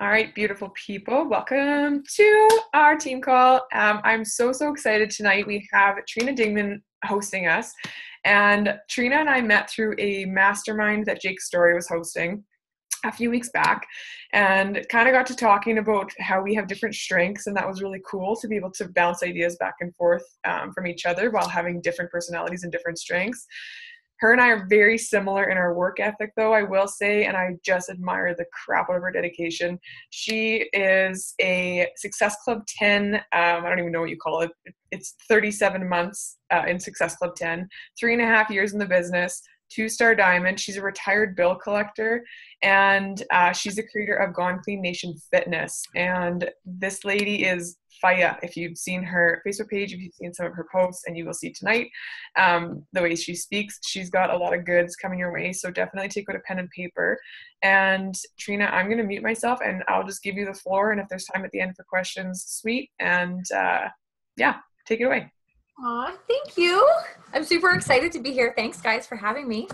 All right, beautiful people. Welcome to our team call. I'm so excited tonight. We have Trina Dingman hosting us. And Trina and I met through a mastermind that Jake Story was hosting a few weeks back, and kind of got to talking about how we have different strengths, and that was really cool to be able to bounce ideas back and forth from each other while having different personalities and different strengths. Her and I are very similar in our work ethic, though, I will say, and I just admire the crap out of her dedication. She is a Success Club 10, I don't even know what you call it. It's 37 months in Success Club 10, 3.5 years in the business, 2-star diamond. She's a retired bill collector, and she's the creator of Gone Clean Nation Fitness. And this lady is fire. If you've seen her Facebook page, if you've seen some of her posts, and you will see tonight the way she speaks, she's got a lot of goods coming your way. So definitely take out a pen and paper. And Trina, I'm going to mute myself, and I'll just give you the floor. And if there's time at the end for questions, sweet. And yeah, take it away. Aw, thank you. I'm super excited to be here. Thanks, guys, for having me.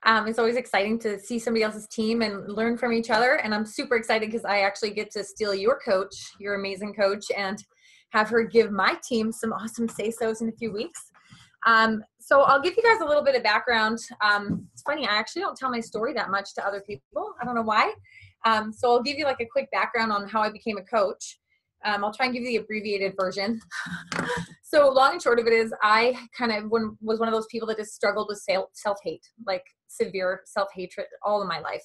It's always exciting to see somebody else's team and learn from each other. And I'm super excited because I actually get to steal your coach, your amazing coach, and have her give my team some awesome say-sos in a few weeks. So I'll give you guys a little bit of background. It's funny, I actually don't tell my story that much to other people. I don't know why. So I'll give you like a quick background on how I became a coach. I'll try and give you the abbreviated version. So long and short of it is I kind of was one of those people that just struggled with self-hate, like severe self-hatred all of my life.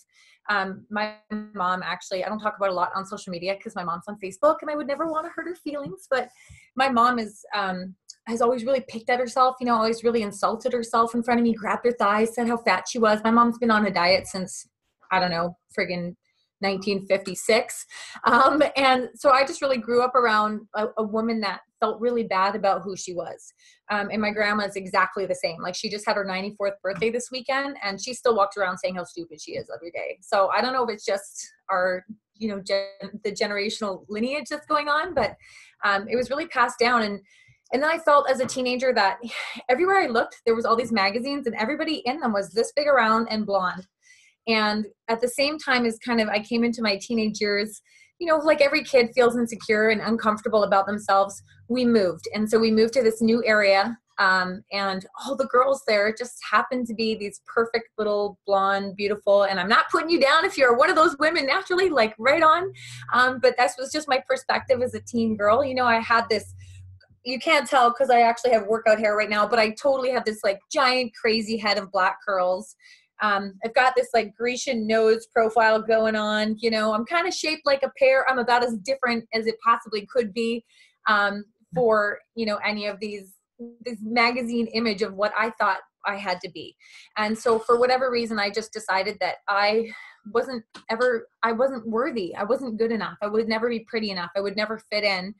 My mom, actually, I don't talk about a lot on social media because my mom's on Facebook and I would never want to hurt her feelings, but my mom has always really picked at herself, always really insulted herself in front of me, grabbed her thighs, said how fat she was. My mom's been on a diet since, I don't know, friggin' 1956. And so I just really grew up around a woman that felt really bad about who she was. And my grandma is exactly the same. Like, she just had her 94th birthday this weekend, and she still walks around saying how stupid she is every day. So I don't know if it's just our, the generational lineage that's going on, but it was really passed down. And then I felt as a teenager that everywhere I looked, there was all these magazines, and everybody in them was this big around and blonde. And at the same time as I came into my teenage years, like every kid feels insecure and uncomfortable about themselves, we moved. And so we moved to this new area, and all the girls there just happened to be these perfect little blonde, beautiful, and I'm not putting you down if you're one of those women naturally, like right on. But that was just my perspective as a teen girl. I had this, you can't tell because I actually have workout hair right now, but I totally have this like giant crazy head of black curls. I've got this like Grecian nose profile going on, I'm kind of shaped like a pear. I'm about as different as it possibly could be, for, any of this magazine image of what I thought I had to be. And so for whatever reason, I just decided that I wasn't worthy. I wasn't good enough. I would never be pretty enough. I would never fit in.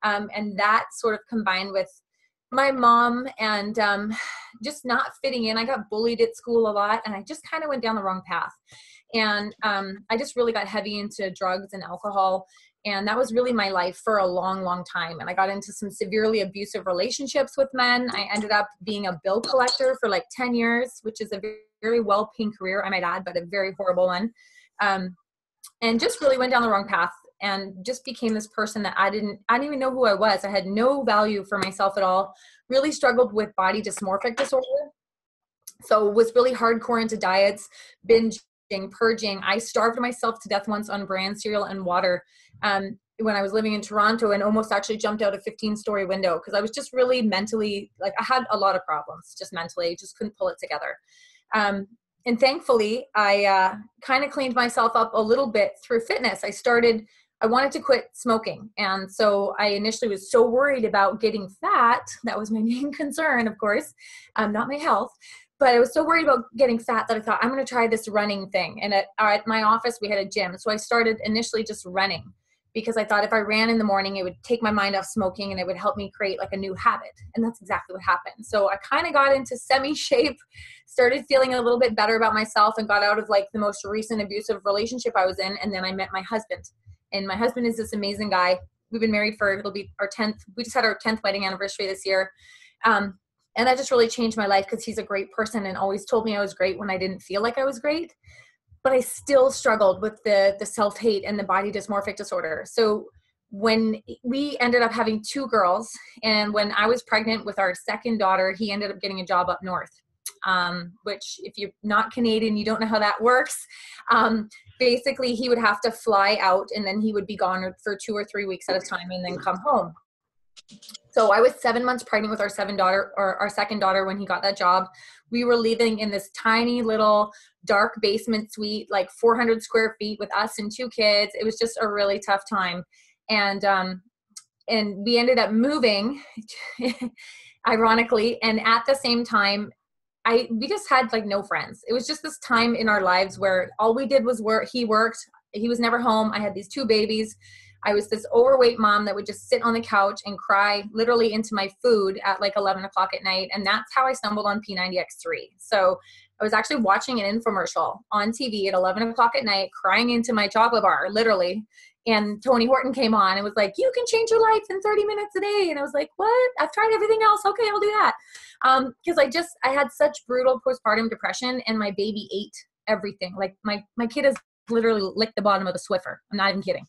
And that sort of combined with my mom and just not fitting in. I got bullied at school a lot, and I just kind of went down the wrong path. And I just really got heavy into drugs and alcohol. And that was really my life for a long, long time. And I got into some severely abusive relationships with men. I ended up being a bill collector for like 10 years, which is a very, very well-paying career, I might add, but a very horrible one. And just really went down the wrong path. And just became this person that I didn't even know who I was. I had no value for myself at all. Really struggled with body dysmorphic disorder. So was really hardcore into diets, binging, purging. I starved myself to death once on bran cereal and water when I was living in Toronto, and almost actually jumped out a 15-story window because I was just really mentally, like, I had a lot of problems just mentally, just couldn't pull it together. And thankfully, I kind of cleaned myself up a little bit through fitness. I wanted to quit smoking. And so I initially was so worried about getting fat. That was my main concern, of course, not my health. But I was so worried about getting fat that I thought, I'm going to try this running thing. And at my office, we had a gym. So I started initially just running because I thought if I ran in the morning, it would take my mind off smoking and it would help me create like a new habit. And that's exactly what happened. So I kind of got into semi-shape, started feeling a little bit better about myself, and got out of like the most recent abusive relationship I was in. And then I met my husband. And my husband is this amazing guy. We've been married it'll be our 10th. We just had our 10th wedding anniversary this year. And that just really changed my life because he's a great person and always told me I was great when I didn't feel like I was great. but I still struggled with the self-hate and the body dysmorphic disorder. So when we ended up having 2 girls, and when I was pregnant with our second daughter, he ended up getting a job up north, which if you're not Canadian, you don't know how that works. Basically, he would have to fly out, and then he would be gone for 2 or 3 weeks at a time and then come home. So I was 7 months pregnant with our second daughter when he got that job. We were living in this tiny little dark basement suite, like 400 square feet with us and 2 kids. It was just a really tough time. And we ended up moving, ironically. And at the same time, we just had like no friends. It was just this time in our lives where all we did was work. He worked. He was never home. I had these 2 babies. I was this overweight mom that would just sit on the couch and cry literally into my food at like 11 o'clock at night. And that's how I stumbled on P90X3. So I was actually watching an infomercial on TV at 11 o'clock at night, crying into my chocolate bar, literally. And Tony Horton came on and was like, you can change your life in 30 minutes a day. And I was like, what? I've tried everything else. Okay, I'll do that. Because I had such brutal postpartum depression, and my baby ate everything. Like my kid has literally licked the bottom of the Swiffer. I'm not even kidding.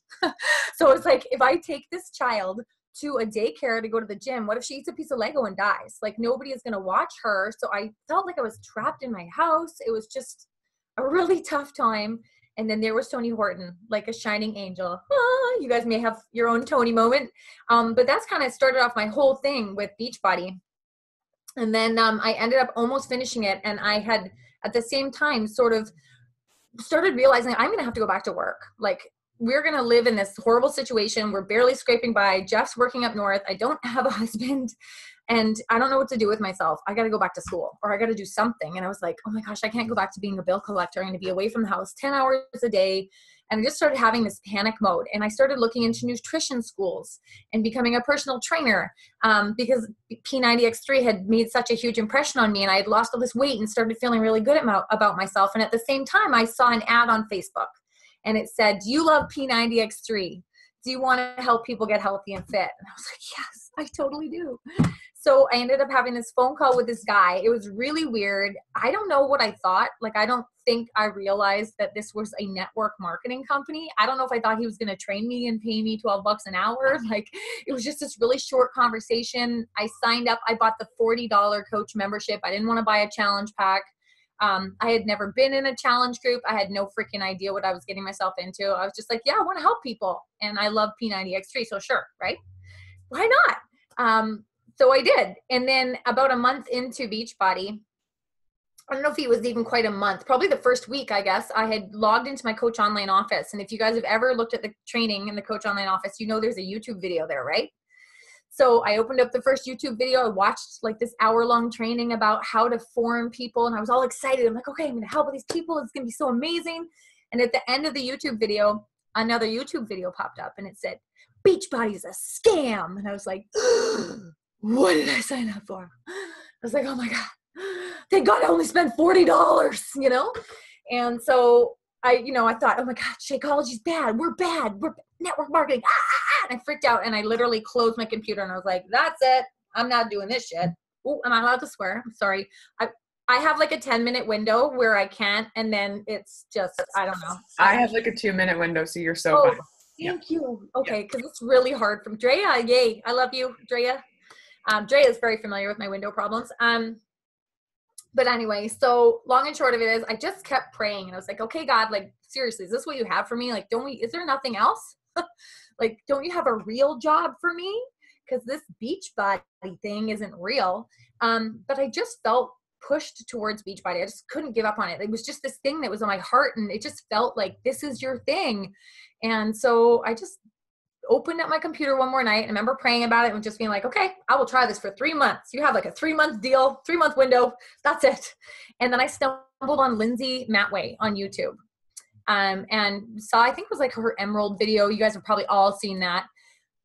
So it's like, if I take this child to a daycare to go to the gym, what if she eats a piece of Lego and dies? Like, nobody is going to watch her. So I felt like I was trapped in my house. It was just a really tough time. And then there was Tony Horton, like a shining angel. You guys may have your own Tony moment. But that's kind of started off my whole thing with Beachbody. And then I ended up almost finishing it. And I had, at the same time, sort of started realizing I'm going to have to go back to work. Like, we're going to live in this horrible situation. We're barely scraping by. Jeff's working up north. I don't have a husband, and I don't know what to do with myself. I got to go back to school, or I got to do something. And I was like, oh my gosh, I can't go back to being a bill collector. I'm going to be away from the house 10 hours a day. And I just started having this panic mode. And I started looking into nutrition schools and becoming a personal trainer, because P90X3 had made such a huge impression on me, and I had lost all this weight and started feeling really good about myself. And at the same time, I saw an ad on Facebook, and it said, do you love P90X3? Do you want to help people get healthy and fit? And I was like, yes, I totally do. So I ended up having this phone call with this guy. It was really weird. I don't know what I thought. Like, I don't think I realized that this was a network marketing company. I don't know if I thought he was going to train me and pay me $12 an hour. Like, it was just this really short conversation. I signed up. I bought the $40 coach membership. I didn't want to buy a challenge pack. I had never been in a challenge group. I had no freaking idea what I was getting myself into. I was just like, yeah, I want to help people. And I love P90X3. So sure, right? Why not? So I did. And then about a month into Beachbody, I don't know if it was even quite a month, probably the first week, I guess, I had logged into my Coach Online office. And if you guys have ever looked at the training in the Coach Online office, you know there's a YouTube video there, right? So I opened up the first YouTube video. I watched like this hour-long training about how to form people. And I was all excited. I'm like, okay, I'm going to help these people. It's going to be so amazing. And at the end of the YouTube video, another YouTube video popped up, and it said, Beachbody is a scam. And I was like, what did I sign up for? I was like, oh my God, thank God I only spent $40, you know? And so I thought, oh my God, Shakeology's bad. We're bad. We're network marketing. And I freaked out, and I literally closed my computer, and I was like, that's it. I'm not doing this shit. Oh, am I allowed to swear? I'm sorry. I have like a 10-minute window where I can't, and then it's just, I don't know. I have like a 2-minute window, so you're so fine. Thank you. Okay, because it's really hard from Drea. Yay. I love you, Drea. Drea is very familiar with my window problems. But anyway, so long and short of it is, I just kept praying, and I was like, okay, God, like, seriously, is this what you have for me? Like, is there nothing else? Like, don't you have a real job for me? Because this Beachbody thing isn't real. But I just felt pushed towards Beachbody. I just couldn't give up on it. It was just this thing that was on my heart, and it just felt like, this is your thing. And so I just opened up my computer one more night, and I remember praying about it and just being like, okay, I will try this for 3 months. You have like a 3-month deal, 3-month window. That's it. And then I stumbled on Lindsay Matway on YouTube. And saw, I think it was like her Emerald video. You guys have probably all seen that,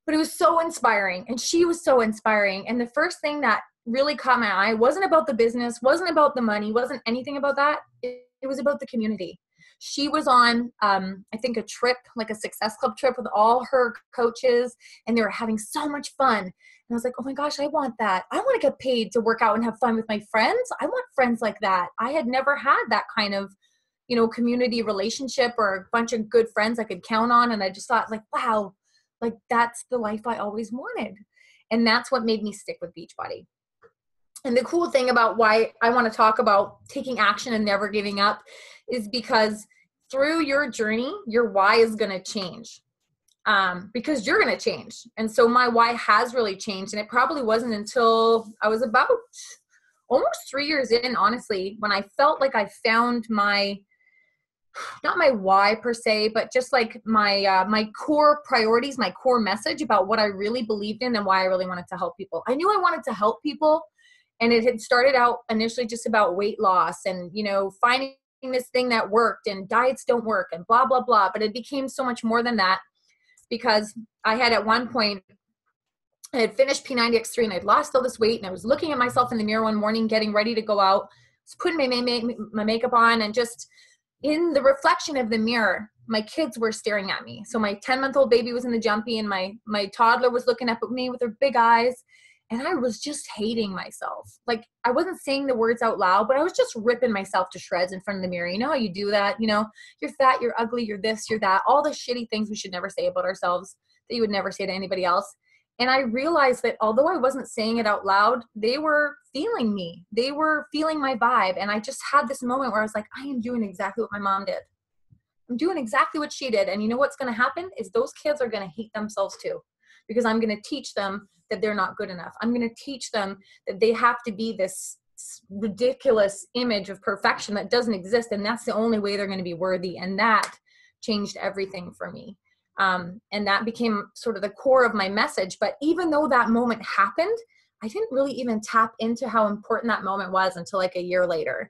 but it was so inspiring, and she was so inspiring. And the first thing that really caught my eye wasn't about the business, wasn't about the money, wasn't anything about that. It was about the community. She was on, I think, a trip, like a Success Club trip with all her coaches, and they were having so much fun. And I was like, oh my gosh, I want that. I want to get paid to work out and have fun with my friends. I want friends like that. I had never had that kind of, community relationship or a bunch of good friends I could count on. And I just thought like, wow, like that's the life I always wanted. And that's what made me stick with Beachbody. And the cool thing about why I want to talk about taking action and never giving up is because through your journey, your why is going to change. Because you're going to change. And so my why has really changed. And it probably wasn't until I was about almost 3 years in, honestly, when I felt like I found not my why per se, but just like my core priorities, my core message about what I really believed in and why I really wanted to help people. I knew I wanted to help people. And it had started out initially just about weight loss and, finding this thing that worked and diets don't work and blah, blah, blah. But it became so much more than that. Because I had at one point, I had finished P90X3 and I'd lost all this weight, and I was looking at myself in the mirror one morning, getting ready to go out, was putting my makeup on, and just in the reflection of the mirror, my kids were staring at me. So my 10-month-old baby was in the jumpy, and my toddler was looking up at me with her big eyes, and I was just hating myself. Like, I wasn't saying the words out loud, but I was just ripping myself to shreds in front of the mirror. You know how you do that? You're fat, you're ugly, you're this, you're that, all the shitty things we should never say about ourselves that you would never say to anybody else. And I realized that although I wasn't saying it out loud, they were feeling me. They were feeling my vibe. And I just had this moment where I was like, I am doing exactly what my mom did. I'm doing exactly what she did. And you know what's going to happen is those kids are going to hate themselves too, because I'm going to teach them that they're not good enough. I'm going to teach them that they have to be this ridiculous image of perfection that doesn't exist. And that's the only way they're going to be worthy. And that changed everything for me. And that became sort of the core of my message. But even though that moment happened, I didn't really even tap into how important that moment was until like a year later.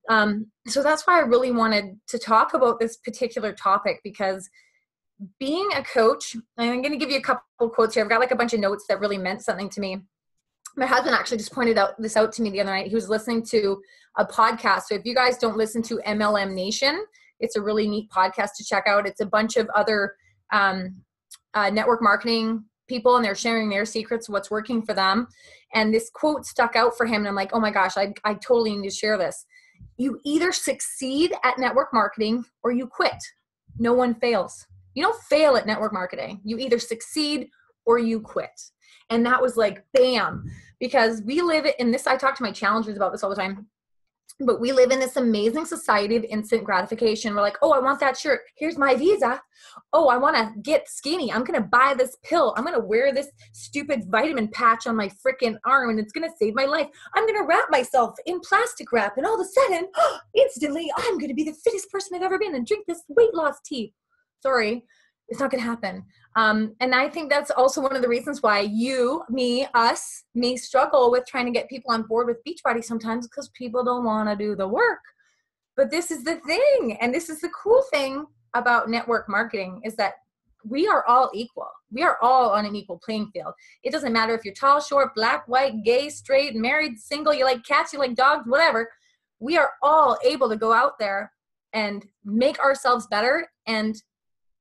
So that's why I really wanted to talk about this particular topic, because being a coach, and I'm going to give you a couple quotes here. I've got like a bunch of notes that really meant something to me. My husband actually just pointed this out to me the other night. He was listening to a podcast. So if you guys don't listen to MLM Nation, it's a really neat podcast to check out. It's a bunch of other network marketing people, and they're sharing their secrets, what's working for them. And this quote stuck out for him. And I'm like, oh my gosh, I totally need to share this. You either succeed at network marketing or you quit. No one fails. You don't fail at network marketing. You either succeed or you quit. And that was like, bam, because we live in this, I talk to my challengers about this all the time, but we live in this amazing society of instant gratification. We're like, oh, I want that shirt. Here's my visa. Oh, I want to get skinny. I'm going to buy this pill. I'm going to wear this stupid vitamin patch on my freaking arm, and it's going to save my life. I'm going to wrap myself in plastic wrap, and all of a sudden, instantly, I'm going to be the fittest person I've ever been and drink this weight loss tea. Sorry, it's not going to happen. And I think that's also one of the reasons why you, me, us, may struggle with trying to get people on board with Beachbody sometimes, because people don't want to do the work. But this is the thing. And this is the cool thing about network marketing, is that we are all equal. We are all on an equal playing field. It doesn't matter if you're tall, short, black, white, gay, straight, married, single, you like cats, you like dogs, whatever. We are all able to go out there and make ourselves better and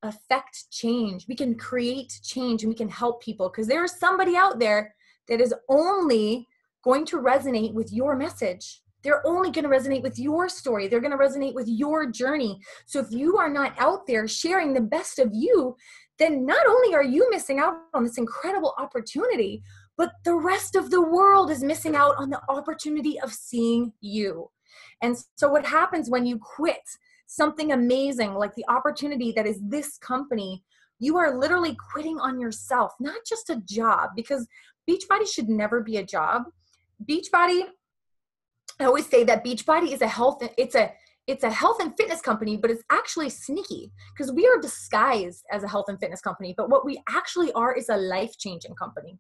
affect change. We can create change, and we can help people, because there is somebody out there that is only going to resonate with your message. They're only going to resonate with your story. They're going to resonate with your journey. So if you are not out there sharing the best of you, then not only are you missing out on this incredible opportunity, but the rest of the world is missing out on the opportunity of seeing you. And so what happens when you quit something amazing, like the opportunity that is this company, you are literally quitting on yourself, not just a job, because Beachbody should never be a job. Beachbody, I always say that Beachbody is it's a health and fitness company, but it's actually sneaky, because we are disguised as a health and fitness company, but what we actually are is a life-changing company.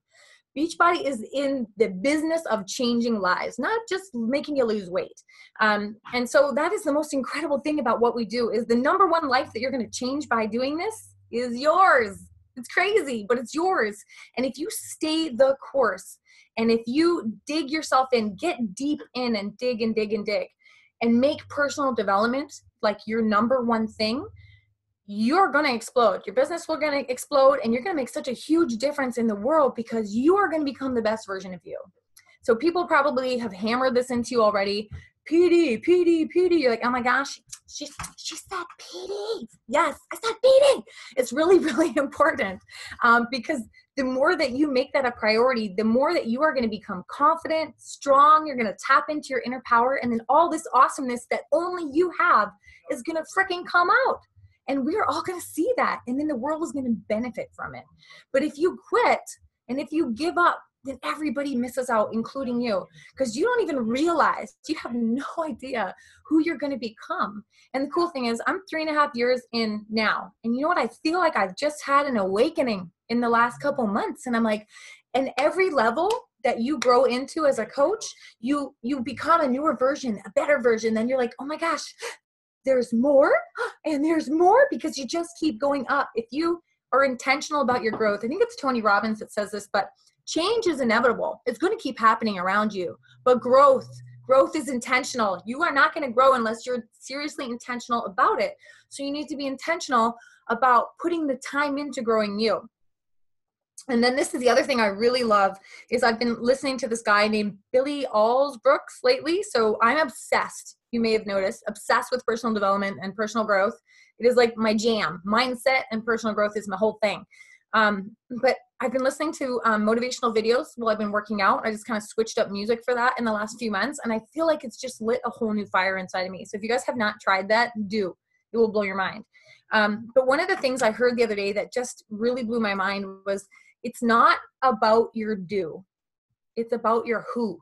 Beachbody is in the business of changing lives, not just making you lose weight. And so that is the most incredible thing about what we do, is the number one life that you're going to change by doing this is yours. It's crazy, but it's yours. And if you stay the course, and if you dig yourself in, get deep in and dig and dig and dig, and make personal development like your number one thing, you're going to explode. Your business will going to explode, and you're going to make such a huge difference in the world, because you are going to become the best version of you. So people probably have hammered this into you already. PD. You're like, oh my gosh, she said PD. Yes, I said PD. It's really, really important because the more that you make that a priority, the more that you are going to become confident, strong. You're going to tap into your inner power. And then all this awesomeness that only you have is going to freaking come out. And we are all going to see that. And then the world is going to benefit from it. But if you quit and if you give up, then everybody misses out, including you, because you don't even realize, you have no idea who you're going to become. And the cool thing is I'm 3.5 years in now. And you know what? I feel like I've just had an awakening in the last couple months. And I'm like, and every level that you grow into as a coach, you become a newer version, a better version. Then you're like, oh my gosh, there's more and there's more, because you just keep going up. If you are intentional about your growth, I think it's Tony Robbins that says this, but change is inevitable. It's going to keep happening around you, but growth is intentional. You are not going to grow unless you're seriously intentional about it. So you need to be intentional about putting the time into growing you. And then this is the other thing I really love is I've been listening to this guy named Billy Alsbrooks lately. So I'm obsessed. You may have noticed, obsessed with personal development and personal growth. It is like my jam. Mindset and personal growth is my whole thing. But I've been listening to motivational videos while I've been working out. I just kind of switched up music for that in the last few months. And I feel like it's just lit a whole new fire inside of me. So if you guys have not tried that, do. It will blow your mind. But one of the things I heard the other day that just really blew my mind was it's not about your do. It's about your who.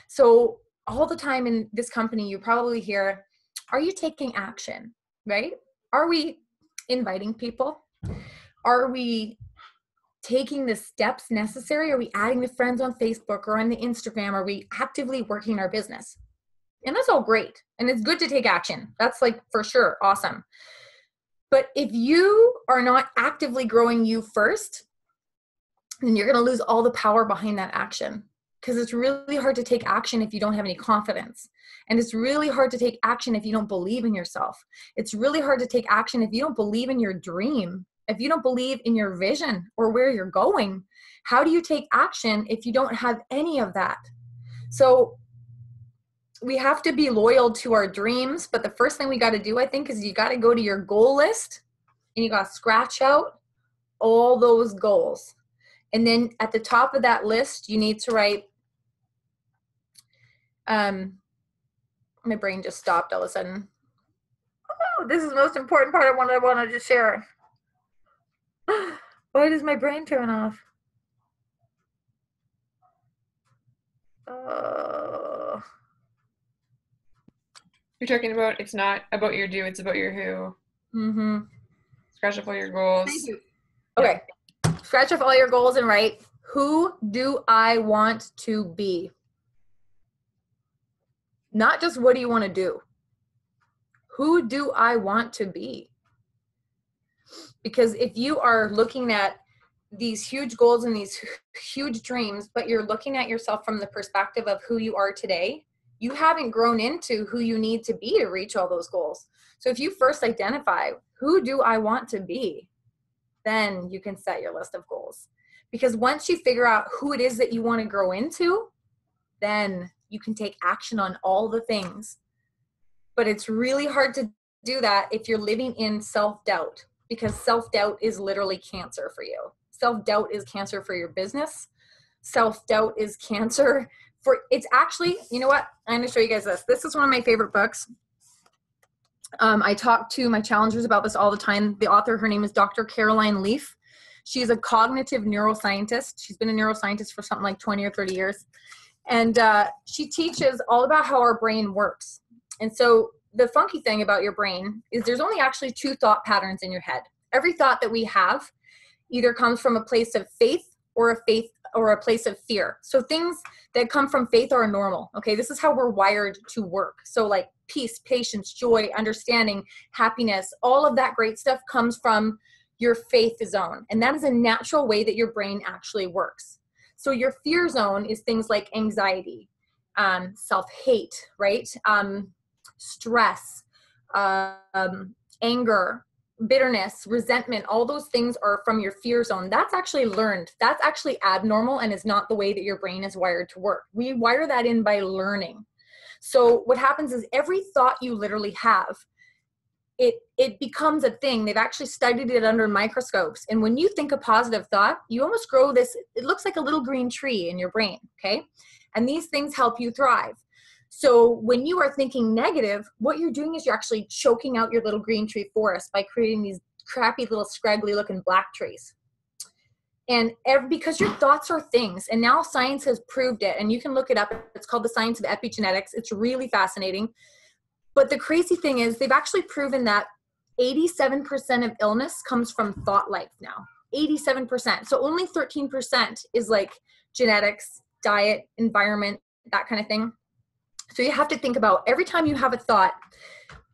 So all the time in this company, you probably hear, are you taking action, right? Are we inviting people? Are we taking the steps necessary? Are we adding the friends on Facebook or on the Instagram? Are we actively working our business? And that's all great. And it's good to take action. That's like for sure awesome. But if you are not actively growing you first, then you're going to lose all the power behind that action. Because it's really hard to take action if you don't have any confidence. And it's really hard to take action if you don't believe in yourself. It's really hard to take action if you don't believe in your dream. If you don't believe in your vision or where you're going. How do you take action if you don't have any of that? So we have to be loyal to our dreams. But the first thing we got to do, I think, is you got to go to your goal list and you got to scratch out all those goals. And then at the top of that list, you need to write, my brain just stopped all of a sudden. Oh, this is the most important part I wanted to share. Why does my brain turn off? You're talking about it's not about your do, it's about your who. Mm-hmm. Scratch off all your goals. Thank you. Okay. Yeah. Scratch off all your goals and write, who do I want to be? Not just what do you want to do? Who do I want to be? Because if you are looking at these huge goals and these huge dreams, but you're looking at yourself from the perspective of who you are today, you haven't grown into who you need to be to reach all those goals. So if you first identify, who do I want to be? Then you can set your list of goals. Because once you figure out who it is that you want to grow into, then you can take action on all the things. But it's really hard to do that if you're living in self-doubt, because self-doubt is literally cancer for you. Self-doubt is cancer for your business. Self-doubt is cancer for, it's actually, you know what? I'm going to show you guys this. This is one of my favorite books. I talk to my challengers about this all the time. The author, her name is Dr. Caroline Leaf. She's a cognitive neuroscientist. She's been a neuroscientist for something like 20 or 30 years. And she teaches all about how our brain works. And so the funky thing about your brain is there's only actually 2 thought patterns in your head. Every thought that we have either comes from a place of faith or a place of fear. So things that come from faith are normal. Okay, this is how we're wired to work. So like peace, patience, joy, understanding, happiness, all of that great stuff comes from your faith zone. And that is a natural way that your brain actually works. So your fear zone is things like anxiety, self-hate, right? Stress, anger, bitterness, resentment, all those things are from your fear zone. That's actually learned. That's actually abnormal and is not the way that your brain is wired to work. We wire that in by learning. So what happens is every thought you literally have, it becomes a thing. They've actually studied it under microscopes. And when you think a positive thought, you almost grow this, it looks like a little green tree in your brain, okay? And these things help you thrive. So when you are thinking negative, what you're doing is you're actually choking out your little green tree forest by creating these crappy little scraggly looking black trees. And because your thoughts are things, and now science has proved it, and you can look it up. It's called the science of epigenetics. It's really fascinating. But the crazy thing is they've actually proven that 87% of illness comes from thought life now. 87%. So only 13% is like genetics, diet, environment, that kind of thing. So you have to think about every time you have a thought,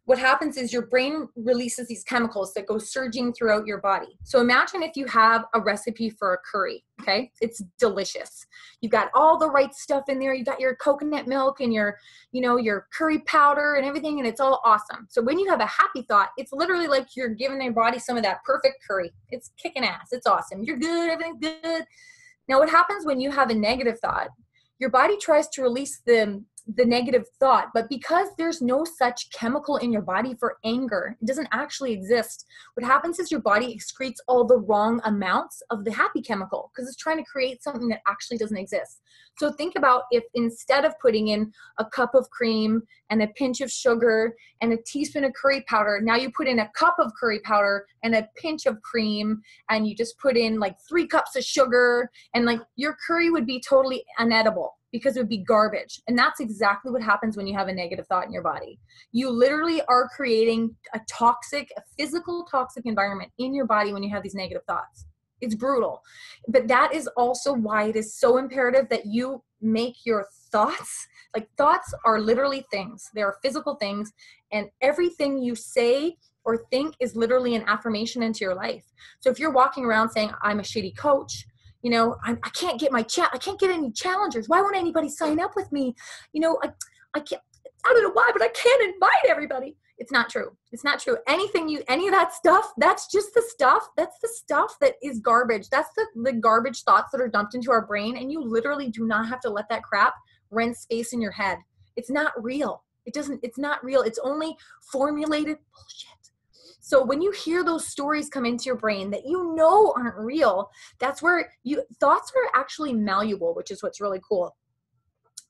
what happens is your brain releases these chemicals that go surging throughout your body. So imagine if you have a recipe for a curry, okay? It's delicious. You got all the right stuff in there. You got your coconut milk and your curry powder and everything, and it's all awesome. So when you have a happy thought, it's literally like you're giving your body some of that perfect curry. It's kicking ass. It's awesome. You're good. Everything's good. Now what happens when you have a negative thought? Your body tries to release the negative thought, but because there's no such chemical in your body for anger, it doesn't actually exist. What happens is your body excretes all the wrong amounts of the happy chemical because it's trying to create something that actually doesn't exist. So think about if instead of putting in a cup of cream and a pinch of sugar and a teaspoon of curry powder, now you put in a cup of curry powder and a pinch of cream, and you just put in like 3 cups of sugar, and like your curry would be totally unedible because it would be garbage. And that's exactly what happens when you have a negative thought in your body. You literally are creating a physical toxic environment in your body when you have these negative thoughts. It's brutal. But that is also why it is so imperative that you make your thoughts, like thoughts are literally things. They are physical things, and everything you say or think is literally an affirmation into your life. So if you're walking around saying, I'm a shitty coach, I can't get I can't get any challengers. Why won't anybody sign up with me? I can't, I don't know why, but I can't invite everybody. It's not true. It's not true. Any of that stuff, that's just the stuff. That's the stuff that is garbage. That's the garbage thoughts that are dumped into our brain. And you literally do not have to let that crap rent space in your head. It's not real. It's not real. It's only formulated bullshit. So when you hear those stories come into your brain that aren't real, that's where thoughts are actually malleable, which is what's really cool.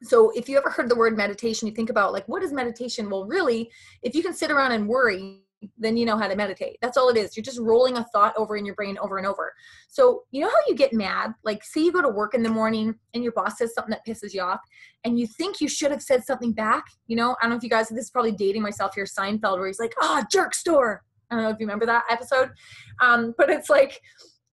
So if you ever heard the word meditation, you think about like, what is meditation? Well, really, if you can sit around and worry, then you know how to meditate. That's all it is. You're just rolling a thought over in your brain over and over. So you know how you get mad? Like say you go to work in the morning and your boss says something that pisses you off and you think you should have said something back. I don't know if you guys, this is probably dating myself here, Seinfeld, where he's like, jerk store. I don't know if you remember that episode. But it's like,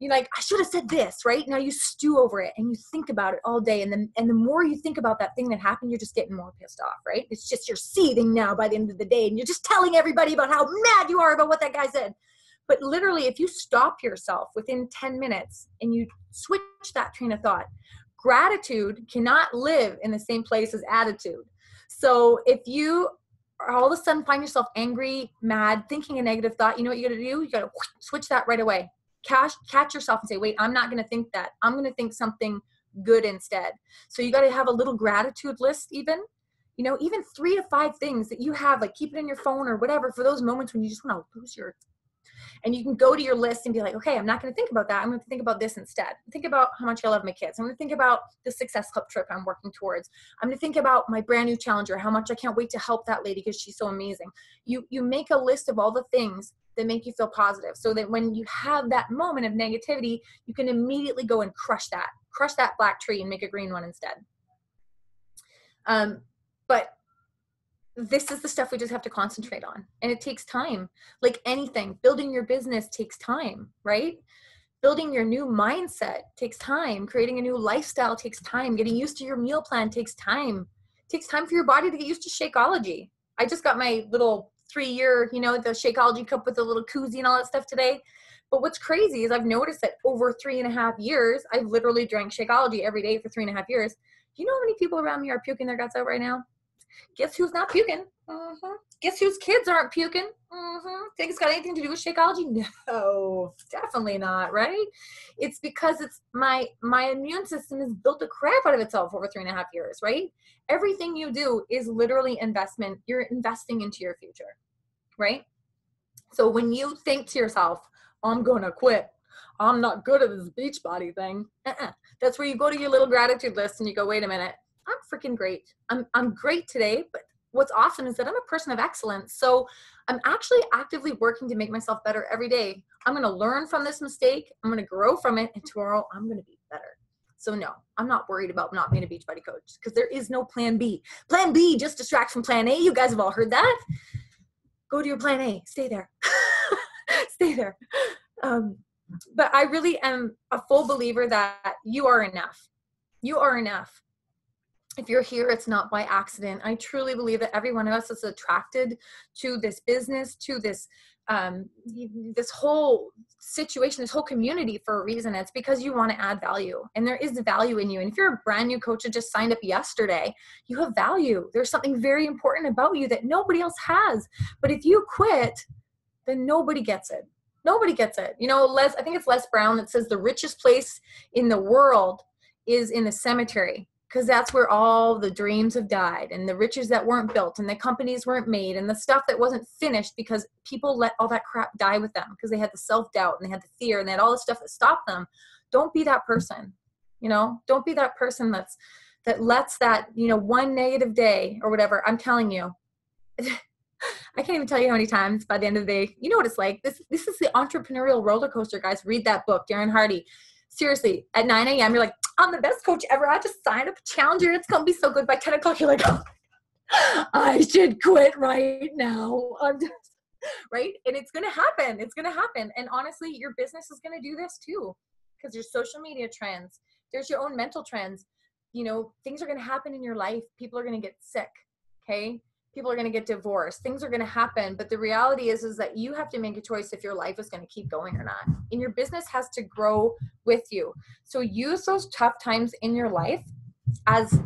I should have said this, right? Now you stew over it and you think about it all day. And the more you think about that thing that happened, you're just getting more pissed off, right? It's just you're seething now by the end of the day and you're just telling everybody about how mad you are about what that guy said. But literally, if you stop yourself within 10 minutes and you switch that train of thought, gratitude cannot live in the same place as attitude. So if you all of a sudden find yourself angry, mad, thinking a negative thought, you know what you got to do? You got to switch that right away. Catch yourself and say, wait, I'm not going to think that. I'm going to think something good instead. So you got to have a little gratitude list even 3 to 5 things that you have, like keep it in your phone or whatever for those moments when you just want to lose and you can go to your list and be like, okay, I'm not going to think about that. I'm going to think about this instead. Think about how much I love my kids. I'm going to think about the Success Club trip I'm working towards. I'm going to think about my brand new challenger, how much I can't wait to help that lady because she's so amazing. You make a list of all the things that make you feel positive so that when you have that moment of negativity, you can immediately go and crush that black tree and make a green one instead. But this is the stuff we just have to concentrate on. And it takes time. Like anything, building your business takes time, right? Building your new mindset takes time. Creating a new lifestyle takes time. Getting used to your meal plan takes time. It takes time for your body to get used to Shakeology. I just got my little 3-year, the Shakeology cup with the little koozie and all that stuff today. But what's crazy is I've noticed that over 3.5 years, I've literally drank Shakeology every day for 3.5 years. Do you know how many people around me are puking their guts out right now? Guess who's not puking? guess whose kids aren't puking? Think it's got anything to do with Shakeology? No, definitely not, right? It's because it's my immune system has built the crap out of itself over 3.5 years, right? Everything you do is literally investment. You're investing into your future, right? So when you think to yourself, I'm going to quit, I'm not good at this Beachbody thing, that's where you go to your little gratitude list and you go, wait a minute, I'm freaking great. I'm great today, but what's awesome is that I'm a person of excellence. So I'm actually actively working to make myself better every day. I'm going to learn from this mistake. I'm going to grow from it. And tomorrow I'm going to be better. So no, I'm not worried about not being a Beachbody coach because there is no plan B. Plan B just distracts from plan A. You guys have all heard that. Go to your plan A. Stay there. Stay there. But I really am a full believer that you are enough. You are enough. If you're here, it's not by accident. I truly believe that every one of us is attracted to this business, to this this whole situation, this whole community for a reason. It's because you want to add value, and there is value in you. And if you're a brand new coach that just signed up yesterday, you have value. There's something very important about you that nobody else has. But if you quit, then nobody gets it. Nobody gets it. You know, I think it's Les Brown that says the richest place in the world is in the cemetery, because that's where all the dreams have died and the riches that weren't built and the companies weren't made and the stuff that wasn't finished because people let all that crap die with them because they had the self-doubt and they had the fear and they had all the stuff that stopped them. Don't be that person. You know, don't be that person that lets that, you know, one negative day or whatever. I'm telling you, I can't even tell you how many times by the end of the day, you know what it's like. This is the entrepreneurial roller coaster, guys. Read that book, Darren Hardy. Seriously, at 9 a.m., you're like, I'm the best coach ever. I just signed up a challenger. It's going to be so good. By 10 o'clock, you're like, oh, I should quit right now. Right? And it's going to happen. It's going to happen. And honestly, your business is going to do this too, because there's social media trends. There's your own mental trends. You know, things are going to happen in your life. People are going to get sick. Okay. People are going to get divorced. Things are going to happen. But the reality is that you have to make a choice if your life is going to keep going or not. And your business has to grow with you. So use those tough times in your life as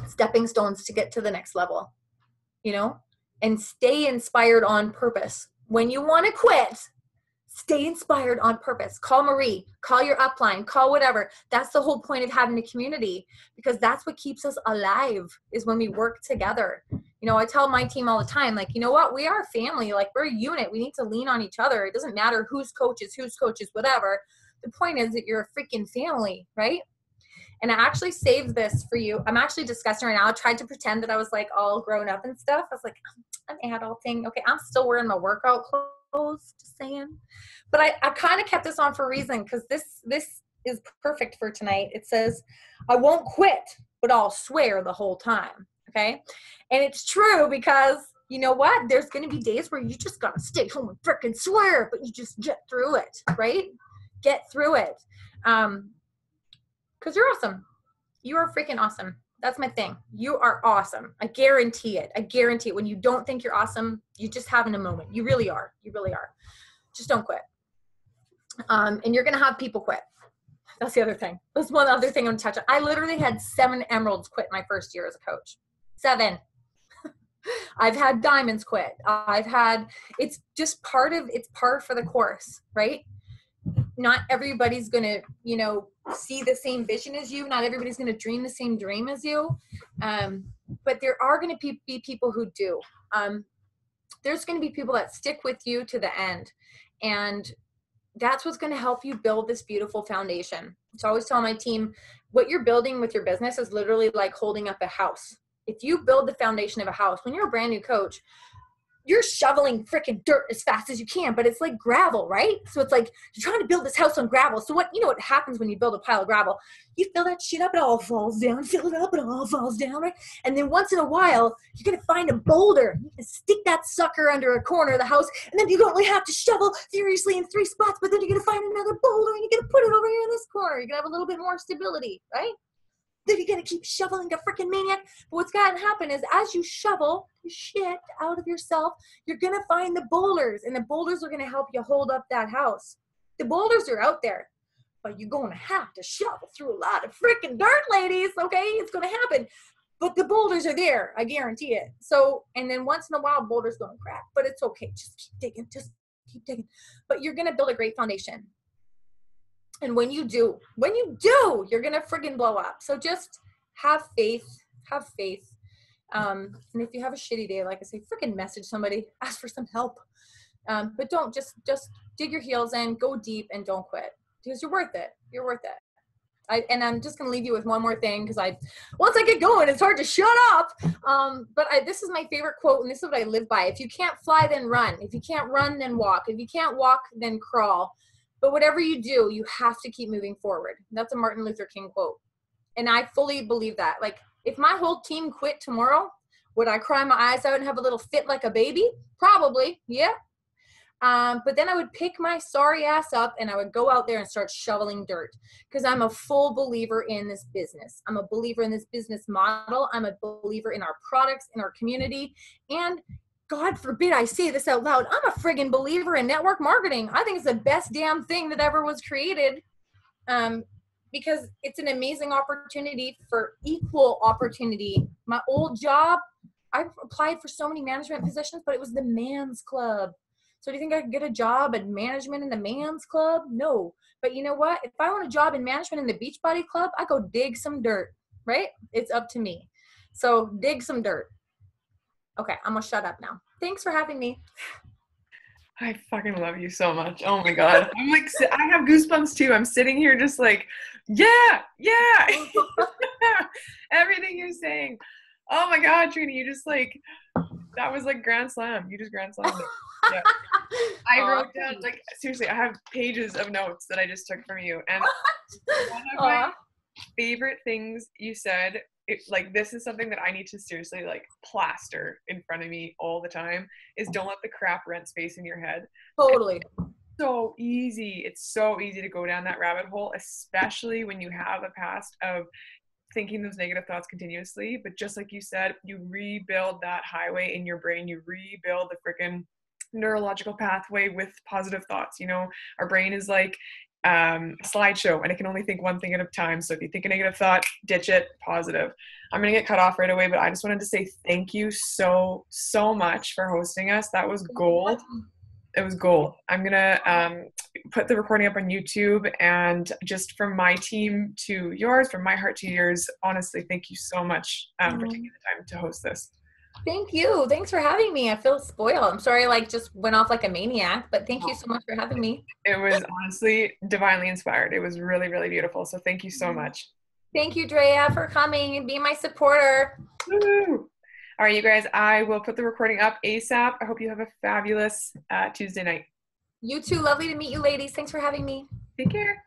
stepping stones to get to the next level, you know, and stay inspired on purpose. When you want to quit, stay inspired on purpose. Call Marie, call your upline, call whatever. That's the whole point of having a community, because that's what keeps us alive, is when we work together. You know, I tell my team all the time, like, you know what? We are a family. Like, we're a unit. We need to lean on each other. It doesn't matter who's coaches, whatever. The point is that you're a freaking family, right? And I actually saved this for you. I'm actually discussing right now. I tried to pretend that I was like all grown up and stuff. I was like, I'm adulting. Okay, I'm still wearing my workout clothes, just saying. But I kind of kept this on for a reason, because this is perfect for tonight. It says, I won't quit, but I'll swear the whole time. Okay. And it's true, because you know what? There's going to be days where you just got to stay home and freaking swear, but you just get through it, right? Get through it. Because you're awesome. You are freaking awesome. That's my thing. You are awesome. I guarantee it. I guarantee it. When you don't think you're awesome, you're just having a moment. You really are. You really are. Just don't quit. And you're going to have people quit. That's the other thing. That's one other thing I'm going to touch on. I literally had 7 emeralds quit my first year as a coach. 7. I've had diamonds quit. It's just it's par for the course, right? Not everybody's going to, you know, see the same vision as you. Not everybody's going to dream the same dream as you. But there are going to be people who do. There's going to be people that stick with you to the end. And that's what's going to help you build this beautiful foundation. So I always tell my team, what you're building with your business is literally like holding up a house. If you build the foundation of a house, when you're a brand new coach, you're shoveling freaking dirt as fast as you can, but it's like gravel, right? So it's like you're trying to build this house on gravel. So what happens when you build a pile of gravel? You fill that shit up, it all falls down. Fill it up, it all falls down, right? And then once in a while, you're going to find a boulder. You can stick that sucker under a corner of the house, and then you don't only have to shovel furiously in 3 spots, but then you're going to find another boulder, and you're going to put it over here in this corner. You're going to have a little bit more stability, right? Then you're going to keep shoveling like a freaking maniac. But what's going to happen is as you shovel the shit out of yourself, you're going to find the boulders, and the boulders are going to help you hold up that house. The boulders are out there, but you're going to have to shovel through a lot of freaking dirt, ladies, okay? It's going to happen. but the boulders are there. I guarantee it. So, and then once in a while, boulders going to crack, but it's okay. Just keep digging. Just keep digging. But you're going to build a great foundation. And when you do, you're going to friggin' blow up. So just have faith. Have faith. And if you have a shitty day, like I say, freaking message somebody, ask for some help. But don't just dig your heels in, go deep, and don't quit, because you're worth it. You're worth it. And I'm just going to leave you with one more thing, because once I get going, it's hard to shut up. But this is my favorite quote, and this is what I live by. If you can't fly, then run. If you can't run, then walk. If you can't walk, then crawl. But whatever you do, you have to keep moving forward. That's a Martin Luther King quote. And I fully believe that. Like, if my whole team quit tomorrow, would I cry my eyes out and have a little fit like a baby? Probably, yeah. But then I would pick my sorry ass up and I would go out there and start shoveling dirt, because I'm a full believer in this business. I'm a believer in this business model. I'm a believer in our products, in our community. And God forbid I say this out loud, I'm a friggin' believer in network marketing. I think it's the best damn thing that ever was created. Because it's an amazing opportunity for equal opportunity. My old job, I applied for so many management positions, but it was the man's club. So do you think I could get a job in management in the man's club? No. But you know what? If I want a job in management in the Beachbody Club, I go dig some dirt, right? It's up to me. So dig some dirt. Okay, I'm going to shut up now. Thanks for having me. I fucking love you so much. Oh my God. I'm like, I have goosebumps too. I'm sitting here just like, yeah. Everything you're saying. Oh my God, Trina, you just like, that was like grand slam. You just grand slammed it. Yeah. I wrote down, like, seriously, I have pages of notes that I just took from you. And one of my favorite things you said, like, this is something that I need to seriously like plaster in front of me all the time, is don't let the crap rent space in your head. Totally. So easy. It's so easy to go down that rabbit hole, especially when you have a past of thinking those negative thoughts continuously. But just like you said, you rebuild that highway in your brain. You rebuild the freaking neurological pathway with positive thoughts. You know, our brain is like a slideshow, and it can only think one thing at a time. So if you think a negative thought, ditch it. Positive. I'm gonna get cut off right away, but I just wanted to say thank you so much for hosting us. That was gold. It was gold. I'm gonna put the recording up on YouTube, and just from my team to yours, from my heart to yours, honestly, thank you so much for taking the time to host this. Thank you. Thanks for having me. I feel spoiled. I'm sorry, like, just went off like a maniac, but thank you so much for having me. It was honestly divinely inspired. It was really, really beautiful. So thank you so much. Thank you, Drea, for coming and being my supporter. Woo! All right, you guys, I will put the recording up ASAP. I hope you have a fabulous Tuesday night. You too. Lovely to meet you, ladies. Thanks for having me. Take care.